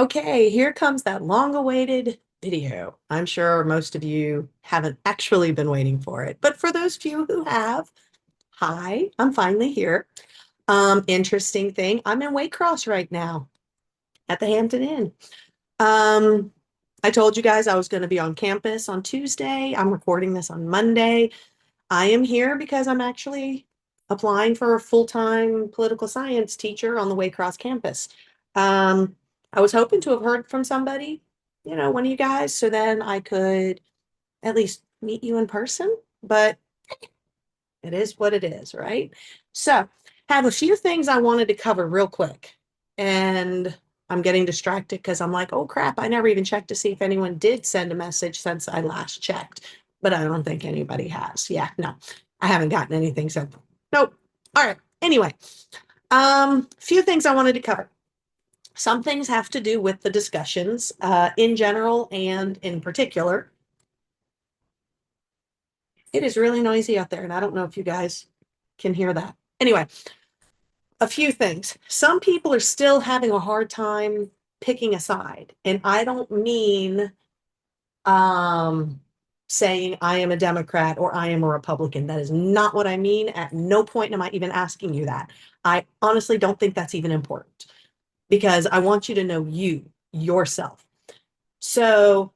Okay, here comes that long-awaited video. I'm sure most of you haven't actually been waiting for it, but for those few who have, hi, I'm finally here. Interesting thing, I'm in Waycross right now at the Hampton Inn. Um, I told you guys I was going to be on campus on Tuesday. I'm recording this on Monday. I am here because I'm actually applying for a full-time political science teacher on the Waycross campus. Um, I was hoping to have heard from somebody, one of you guys, so then I could at least meet you in person, but it is what it is, right? So, have a few things I wanted to cover real quick. And I'm getting distracted because I'm like, oh crap, I never even checked to see if anyone did send a message since I last checked. But I don't think anybody has. Yeah, no, I haven't gotten anything. So, nope. All right. Anyway, few things I wanted to cover. Some things have to do with the discussions in general and in particular. It is really noisy out there, and I don't know if you guys can hear that. Anyway, a few things. Some people are still having a hard time picking a side, and I don't mean um, saying I am a Democrat or I am a Republican. That is not what I mean. At no point am I even asking you that. I honestly don't think that's even important because I want you to know yourself. So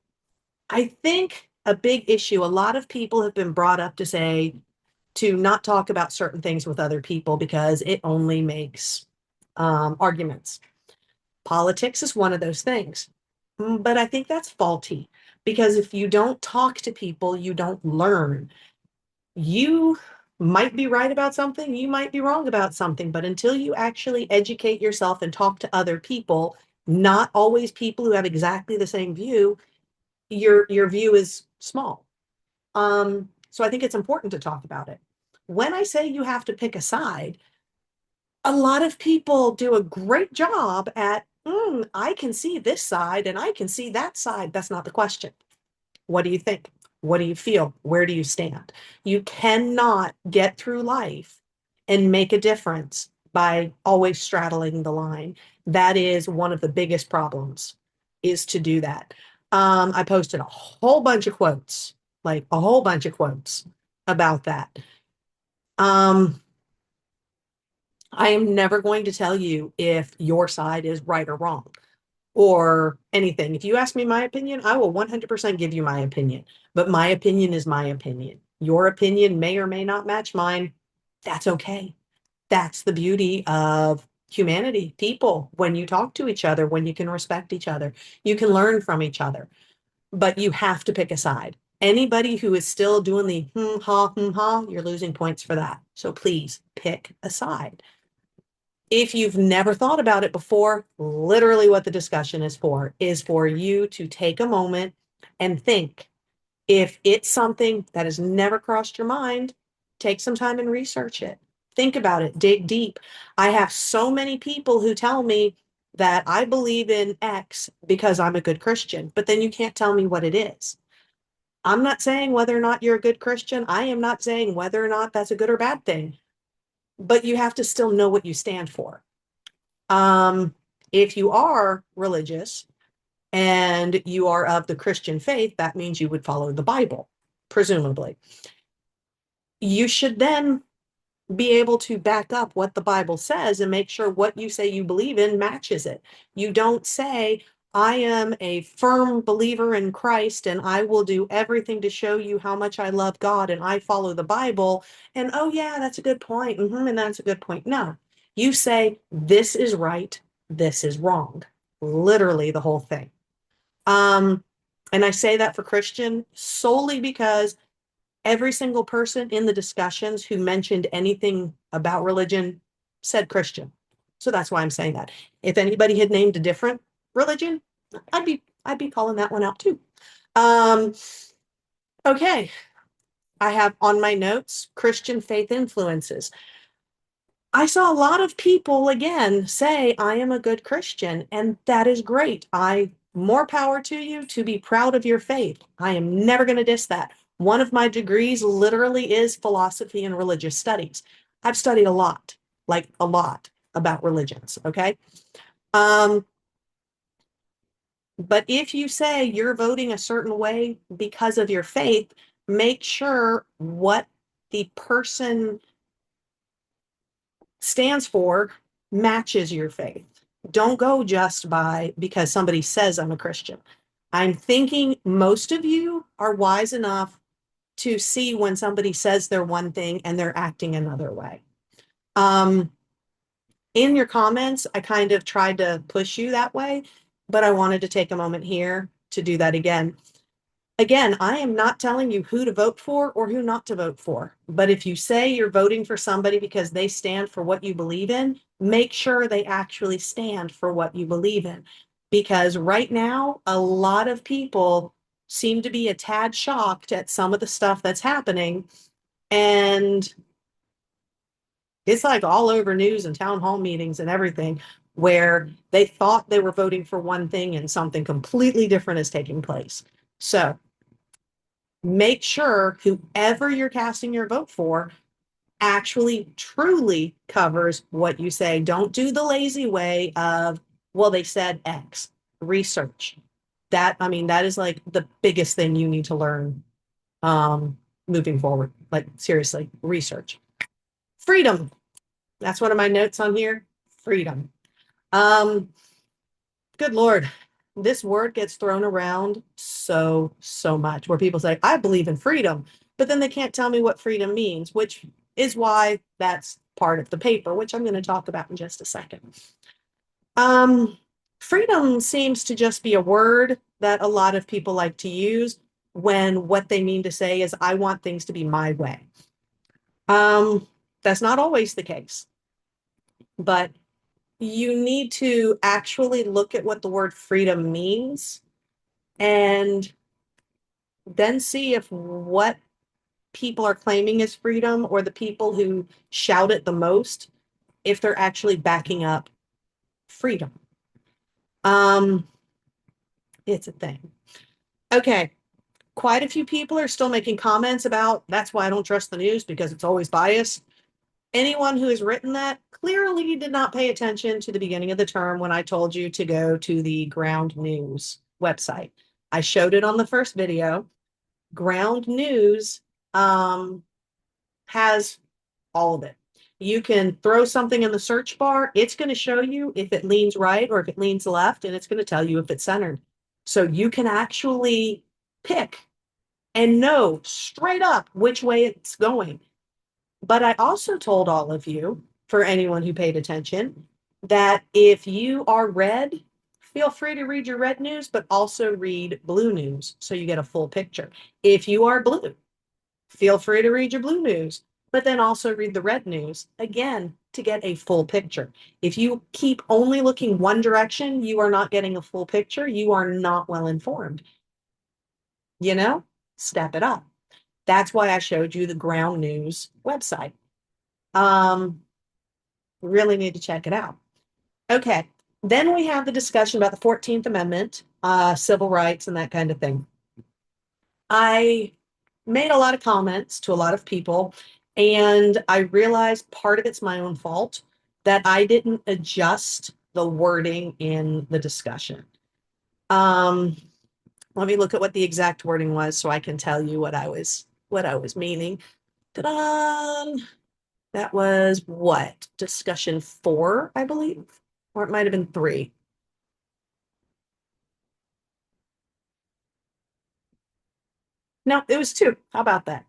I think a big issue, a lot of people have been brought up to say to not talk about certain things with other people because it only makes arguments. Politics is one of those things. But I think that's faulty because if you don't talk to people, you don't learn. You might be right about something, you might be wrong about something, but until you actually educate yourself and talk to other people, not always people who have exactly the same view, your view is small. So I think it's important to talk about it. When I say you have to pick a side, a lot of people do a great job at, I can see this side and I can see that side. That's not the question. What do you think? What do you feel? Where do you stand? You cannot get through life and make a difference by always straddling the line. That is one of the biggest problems, is to do that. I posted a whole bunch of quotes, like a whole bunch of quotes about that. Um, I am never going to tell you if your side is right or wrong or anything. If you ask me my opinion, I will 100% give you my opinion. But my opinion is my opinion. Your opinion may or may not match mine. That's okay. That's the beauty of humanity, people, when you talk to each other, when you can respect each other, you can learn from each other, but you have to pick a side. Anybody who is still doing the hmm ha, you're losing points for that. So please pick a side. If you've never thought about it before, literally what the discussion is for you to take a moment and think. If it's something that has never crossed your mind, take some time and research it. Think about it, dig deep. I have so many people who tell me that I believe in X because I'm a good Christian, but then you can't tell me what it is. I'm not saying whether or not you're a good Christian. I am not saying whether or not that's a good or bad thing, but you have to still know what you stand for. Um, if you are religious and you are of the Christian faith, that means you would follow the Bible, presumably. You should then be able to back up what the Bible says and make sure what you say you believe in matches it. You don't say, I am a firm believer in Christ and I will do everything to show you how much I love God and I follow the Bible. And oh, yeah, that's a good point. And that's a good point. No, you say, this is right, this is wrong. Literally the whole thing. Um, and I say that for Christian solely because every single person in the discussions who mentioned anything about religion said Christian. So that's why I'm saying that. If anybody had named a different religion, I'd be calling that one out too. Um, okay. I have on my notes Christian faith influences. I saw a lot of people again say, I am a good Christian, and that is great. I more power to you to be proud of your faith. I am never going to diss that. One of my degrees literally is philosophy and religious studies. I've studied a lot, like a lot about religions. Okay. Um, But if you say you're voting a certain way because of your faith, make sure what the person stands for matches your faith. Don't go just by because somebody says I'm a Christian. I'm thinking most of you are wise enough to see when somebody says they're one thing and they're acting another way. In your comments, I kind of tried to push you that way, but I wanted to take a moment here to do that again. Again, I am not telling you who to vote for or who not to vote for. But if you say you're voting for somebody because they stand for what you believe in, make sure they actually stand for what you believe in. Because right now, a lot of people seem to be a tad shocked at some of the stuff that's happening. And it's like all over news and town hall meetings and everything where they thought they were voting for one thing and something completely different is taking place. So make sure whoever you're casting your vote for actually truly covers what you say. Don't do the lazy way of, well, they said X. Research. That, I mean, that is like the biggest thing you need to learn moving forward. Like, seriously, research. Freedom. That's one of my notes on here. Freedom. Um, Good Lord, this word gets thrown around so much where people say, I believe in freedom, but then they can't tell me what freedom means, which is why that's part of the paper, which I'm going to talk about in just a second. Um, Freedom seems to just be a word that a lot of people like to use when what they mean to say is, I want things to be my way. That's not always the case, but you need to actually look at what the word freedom means and then see if what people are claiming is freedom or the people who shout it the most, if they're actually backing up freedom. It's a thing. Okay. Quite a few people are still making comments about that's why I don't trust the news because it's always biased. Anyone who has written that clearly did not pay attention to the beginning of the term when I told you to go to the Ground News website. I showed it on the first video. Ground News has all of it. You can throw something in the search bar. It's going to show you if it leans right or if it leans left, and it's going to tell you if it's centered. So you can actually pick and know straight up which way it's going. But I also told all of you, for anyone who paid attention, that if you are red, feel free to read your red news, but also read blue news so you get a full picture. If you are blue, feel free to read your blue news, but then also read the red news, again, to get a full picture. If you keep only looking one direction, you are not getting a full picture. You are not well informed. You know, step it up. That's why I showed you the Ground News website. Really need to check it out. Okay. Then we have the discussion about the 14th Amendment, civil rights, and that kind of thing. I made a lot of comments to a lot of people, and I realized part of it's my own fault that I didn't adjust the wording in the discussion. Let me look at what the exact wording was so I can tell you what I was meaning. Ta-da! That was what? Discussion 4, I believe, or it might have been 3. No, it was 2. How about that?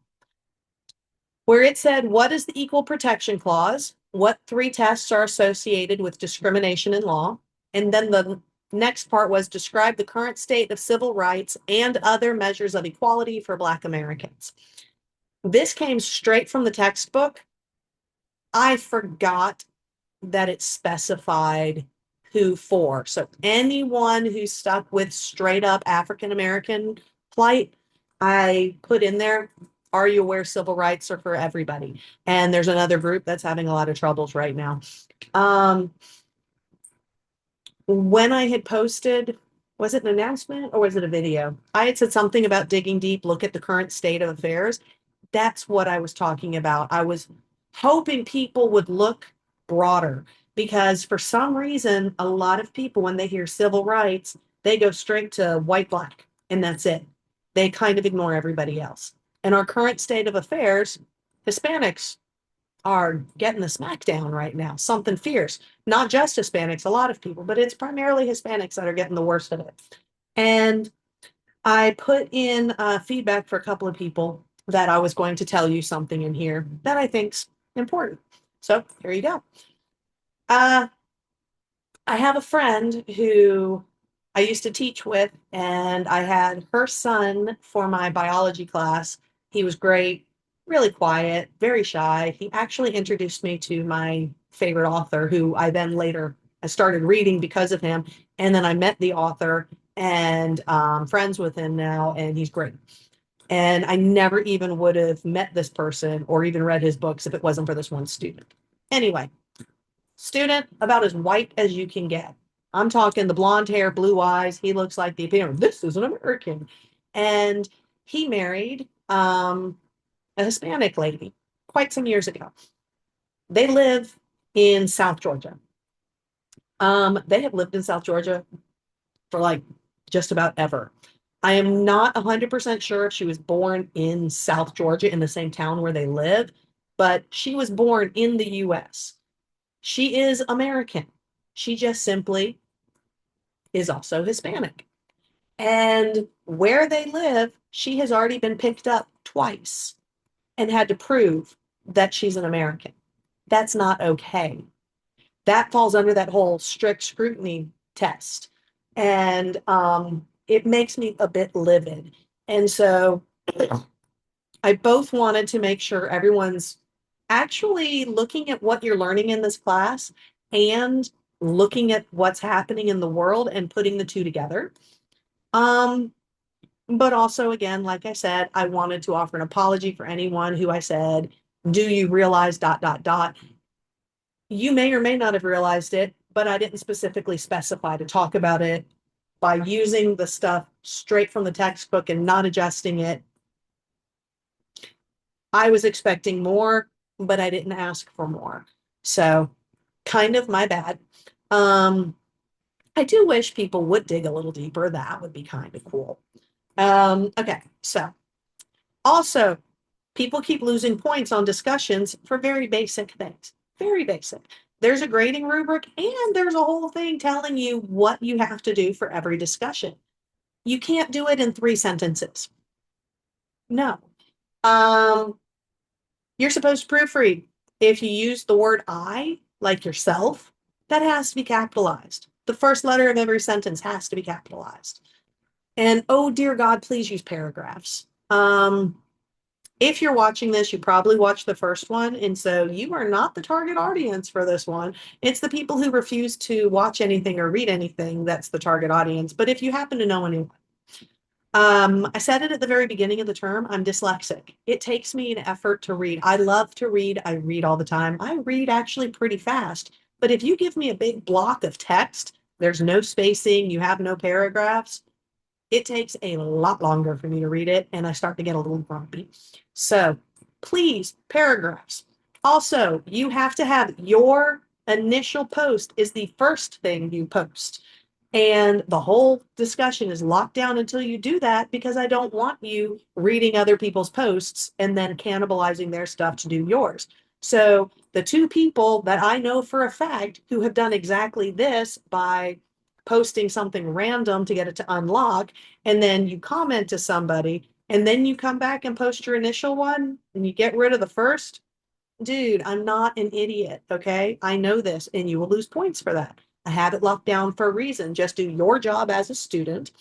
Where it said, what is the Equal Protection Clause? What 3 tests are associated with discrimination in law? And then the next part was describe the current state of civil rights and other measures of equality for Black Americans. This came straight from the textbook. I forgot that it specified who for. So anyone who's stuck with straight up African American plight, I put in there, are you aware civil rights are for everybody? And there's another group that's having a lot of troubles right now. When I had posted, was it an announcement or was it a video? I had said something about digging deep, look at the current state of affairs. That's what I was talking about. I was hoping people would look broader because for some reason, a lot of people, when they hear civil rights, They go straight to white, black, and that's it. They kind of ignore everybody else. In our current state of affairs, Hispanics are getting the smackdown right now, something fierce. Not just Hispanics, a lot of people, but it's primarily Hispanics that are getting the worst of it. And I put in feedback for a couple of people that I was going to tell you something in here that I think's important. So here you go. I have a friend who I used to teach with, and I had her son for my biology class. He was great, really quiet, very shy. He actually introduced me to my favorite author, who I then later I started reading because of him. And then I met the author and friends with him now, and he's great. And I never even would have met this person or even read his books if it wasn't for this one student. Anyway, student about as white as you can get. I'm talking the blonde hair, blue eyes. He looks like the appearance. This is an American. And he married a Hispanic lady quite some years ago. They live in South Georgia. They have lived in South Georgia for like just about ever. I am not 100% sure if she was born in South Georgia in the same town where they live, but she was born in the US. She is American. She just simply is also Hispanic. And where they live, she has already been picked up twice and had to prove that she's an American. That's not okay. That falls under that whole strict scrutiny test. And it makes me a bit livid. And so I both wanted to make sure everyone's actually looking at what you're learning in this class and looking at what's happening in the world and putting the two together. Um, but also, again, like I said, I wanted to offer an apology for anyone who I said, do you realize ... You may or may not have realized it, but I didn't specifically specify to talk about it by using the stuff straight from the textbook and not adjusting it. I was expecting more, but I didn't ask for more. So kind of my bad. I do wish people would dig a little deeper. That would be kind of cool. Okay, so also, people keep losing points on discussions for very basic things. Very basic. There's a grading rubric and there's a whole thing telling you what you have to do for every discussion. You can't do it in 3 sentences. No. You're supposed to proofread. If you use the word I, like yourself, that has to be capitalized. The first letter of every sentence has to be capitalized. And oh, dear God, please use paragraphs. If you're watching this, you probably watched the first one. And so you are not the target audience for this one. It's the people who refuse to watch anything or read anything that's the target audience. But if you happen to know anyone, I said it at the very beginning of the term, I'm dyslexic. It takes me an effort to read. I love to read. I read all the time. I read actually pretty fast. But if you give me a big block of text, there's no spacing, you have no paragraphs, it takes a lot longer for me to read it, and I start to get a little grumpy. So please, paragraphs. Also, you have to have your initial post is the first thing you post. And the whole discussion is locked down until you do that, because I don't want you reading other people's posts and then cannibalizing their stuff to do yours. So the 2 people that I know for a fact who have done exactly this by posting something random to get it to unlock, and then you comment to somebody, and then you come back and post your initial one, and you get rid of the first. Dude, I'm not an idiot, okay? I know this, and you will lose points for that. I have it locked down for a reason. Just do your job as a student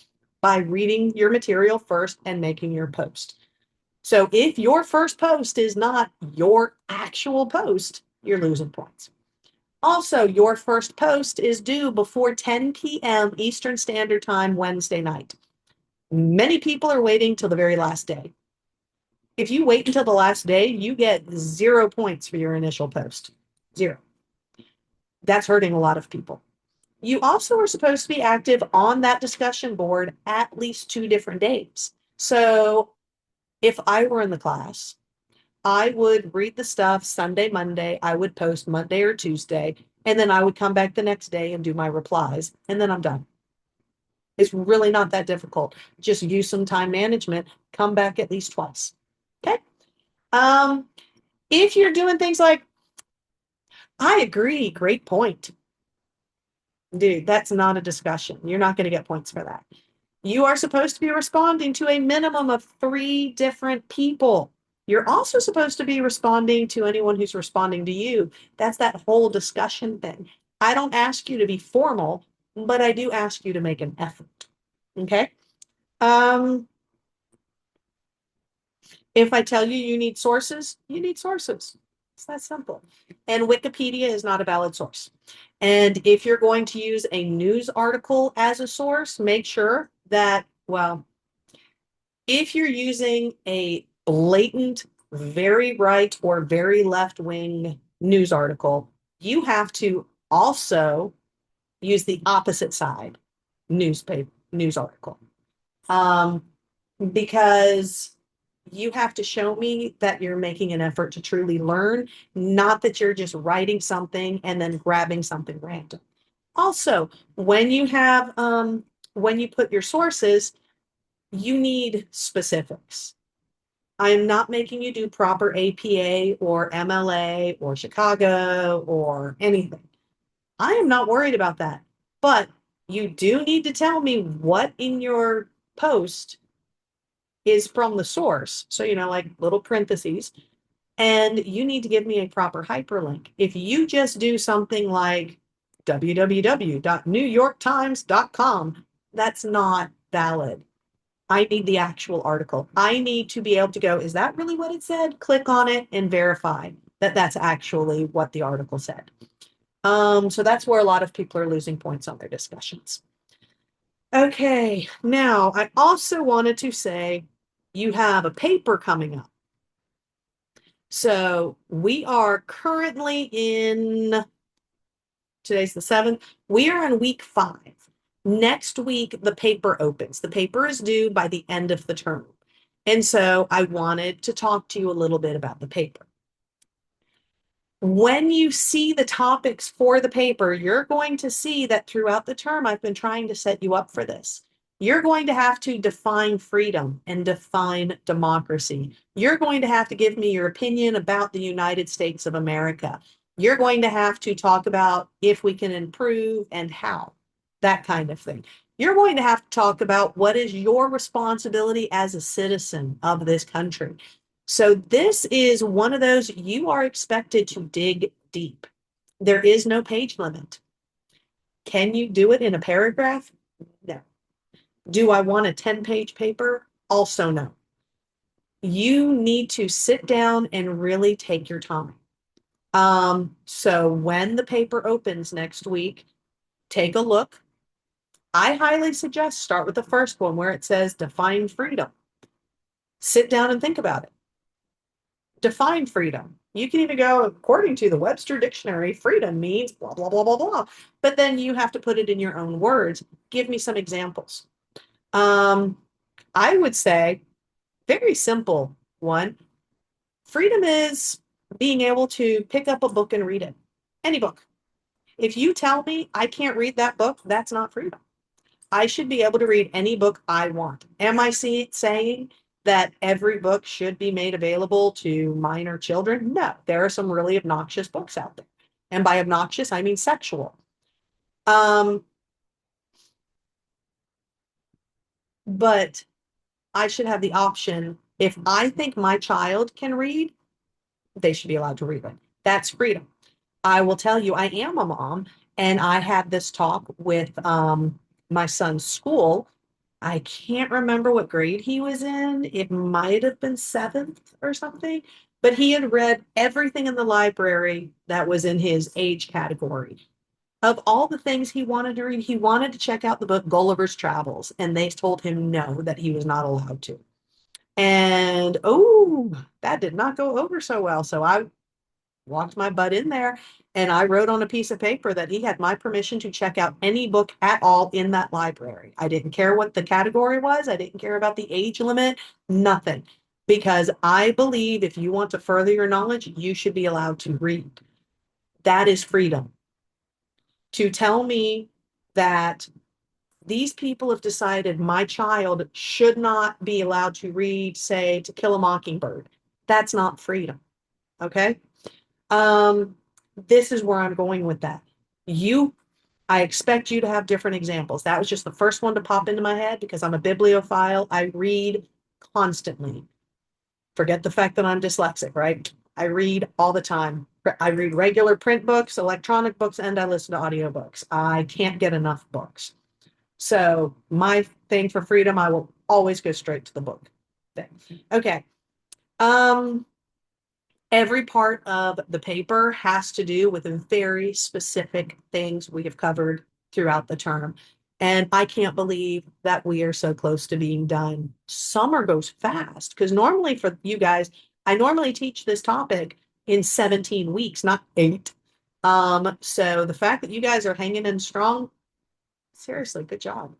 by reading your material first and making your post. So if your first post is not your actual post, you're losing points. Also, your first post is due before 10 p.m. Eastern Standard Time Wednesday night. Many people are waiting till the very last day. If you wait until the last day, you get 0 points for your initial post. 0. That's hurting a lot of people. You also are supposed to be active on that discussion board at least 2 different days. So if I were in the class, I would read the stuff Sunday, Monday. I would post Monday or Tuesday, and then I would come back the next day and do my replies, and then I'm done. It's really not that difficult. Just use some time management, come back at least twice. Okay. Um, if you're doing things like, I agree, great point. Dude, that's not a discussion. You're not going to get points for that. You are supposed to be responding to a minimum of 3 different people. You're also supposed to be responding to anyone who's responding to you. That's that whole discussion thing. I don't ask you to be formal, but I do ask you to make an effort. Okay. Um, if I tell you you need sources, you need sources. It's that simple. And Wikipedia is not a valid source. And if you're going to use a news article as a source, make sure that, well, if you're using a blatant, very right or very left wing news article, you have to also use the opposite side news article. Um, because you have to show me that you're making an effort to truly learn, not that you're just writing something and then grabbing something random. Also, when you put your sources, you need specifics. I am not making you do proper APA or MLA or Chicago or anything. I am not worried about that. But you do need to tell me what in your post is from the source. So, like little parentheses. And you need to give me a proper hyperlink. If you just do something like www.newyorktimes.com, that's not valid. I need the actual article. I need to be able to go, is that really what it said? Click on it and verify that that's actually what the article said. So that's where a lot of people are losing points on their discussions. Okay, now I also wanted to say you have a paper coming up. So we are currently in, today's the 7th, we are in week 5. Next week, the paper opens. The paper is due by the end of the term. And so I wanted to talk to you a little bit about the paper. When you see the topics for the paper, you're going to see that throughout the term, I've been trying to set you up for this. You're going to have to define freedom and define democracy. You're going to have to give me your opinion about the United States of America. You're going to have to talk about if we can improve and how, that kind of thing. You're going to have to talk about what is your responsibility as a citizen of this country. So this is one of those you are expected to dig deep. There is no page limit. Can you do it in a paragraph? No. Do I want a 10-page paper? Also no. You need to sit down and really take your time. So when the paper opens next week, take a look. I highly suggest start with the first one where it says define freedom. Sit down and think about it. Define freedom. You can even go, according to the Webster Dictionary, freedom means blah, blah, blah, blah, blah. But then you have to put it in your own words. Give me some examples. I would say, very simple one, freedom is being able to pick up a book and read it. Any book. If you tell me I can't read that book, that's not freedom. I should be able to read any book I want. Am I saying that every book should be made available to minor children? No, there are some really obnoxious books out there. And by obnoxious, I mean sexual. But I should have the option. If I think my child can read, they should be allowed to read it. That's freedom. I will tell you, I am a mom, and I had this talk with my son's school. I can't remember what grade he was in. It might have been 7th or something, but he had read everything in the library that was in his age category. Of all the things he wanted to read, he wanted to check out the book Gulliver's Travels, and they told him no, that he was not allowed to. And oh, that did not go over so well. So I walked my butt in there and I wrote on a piece of paper that he had my permission to check out any book at all in that library. I didn't care what the category was. I didn't care about the age limit, nothing. Because I believe if you want to further your knowledge, you should be allowed to read. That is freedom. To tell me that These people have decided my child should not be allowed to read, say, To Kill a Mockingbird. That's not freedom. Okay. Um, this is where I'm going with that. I expect you to have different examples. That was just the first one to pop into my head because I'm a bibliophile. I read constantly. Forget the fact that I'm dyslexic, right? I read all the time. I read regular print books, electronic books, and I listen to audiobooks. I can't get enough books. So my thing for freedom, I will always go straight to the book thing. Okay. Um, every part of the paper has to do with very specific things we have covered throughout the term. And I can't believe that we are so close to being done. Summer goes fast because normally for you guys, I normally teach this topic in 17 weeks, not 8. So the fact that you guys are hanging in strong, seriously, good job.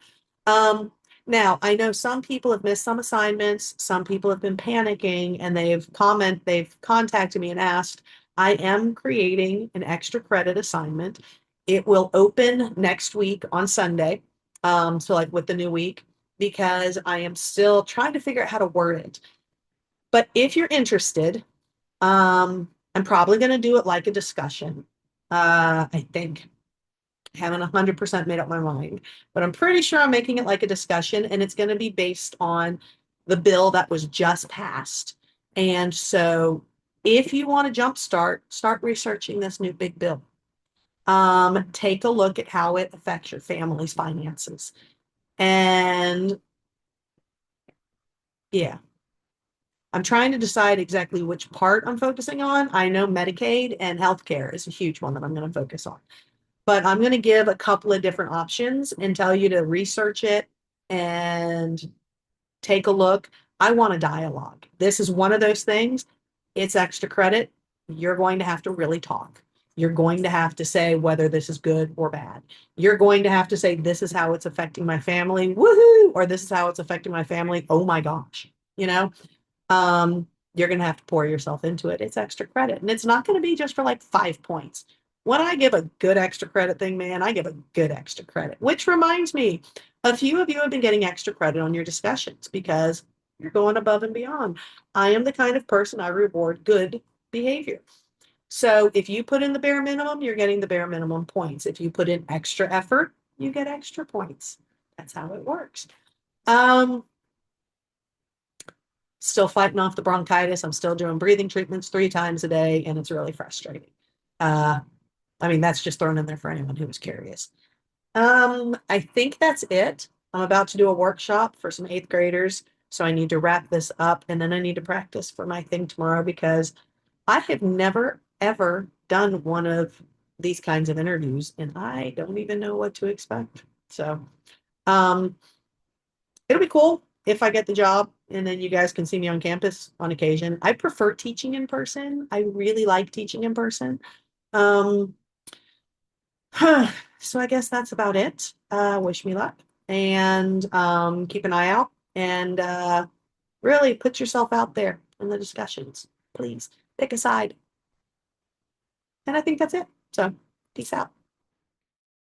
Um, now I know some people have missed some assignments, some people have been panicking and they've contacted me and asked, I am creating an extra credit assignment. It will open next week on Sunday. So like with the new week, because I am still trying to figure out how to word it. But if you're interested, I'm probably going to do it like a discussion. I think haven't 100% made up my mind, but I'm pretty sure I'm making it like a discussion and it's going to be based on the bill that was just passed. And so if you want to jumpstart, start researching this new big bill. Take a look at how it affects your family's finances. And yeah, I'm trying to decide exactly which part I'm focusing on. I know Medicaid and healthcare is a huge one that I'm going to focus on. But I'm going to give a couple of different options and tell you to research it and take a look. I want a dialogue. This is one of those things. It's extra credit. You're going to have to really talk. You're going to have to say whether this is good or bad. You're going to have to say, this is how it's affecting my family. Woohoo! Or this is how it's affecting my family. Oh my gosh. You know, you're going to have to pour yourself into it. It's extra credit. And it's not going to be just for like 5 points. When I give a good extra credit thing, man, I give a good extra credit, which reminds me, a few of you have been getting extra credit on your discussions because you're going above and beyond. I am the kind of person I reward good behavior. So if you put in the bare minimum, you're getting the bare minimum points. If you put in extra effort, you get extra points. That's how it works. Still fighting off the bronchitis. I'm still doing breathing treatments 3 times a day, and it's really frustrating. I mean, that's just thrown in there for anyone who was curious. I think that's it. I'm about to do a workshop for some 8th graders, so I need to wrap this up, and then I need to practice for my thing tomorrow because I have never, ever done one of these kinds of interviews, and I don't even know what to expect. So, it'll be cool if I get the job and then you guys can see me on campus on occasion. I prefer teaching in person. I really like teaching in person. Um, so I guess that's about it. Wish me luck and keep an eye out and really put yourself out there in the discussions. Please pick a side. And I think that's it. So peace out.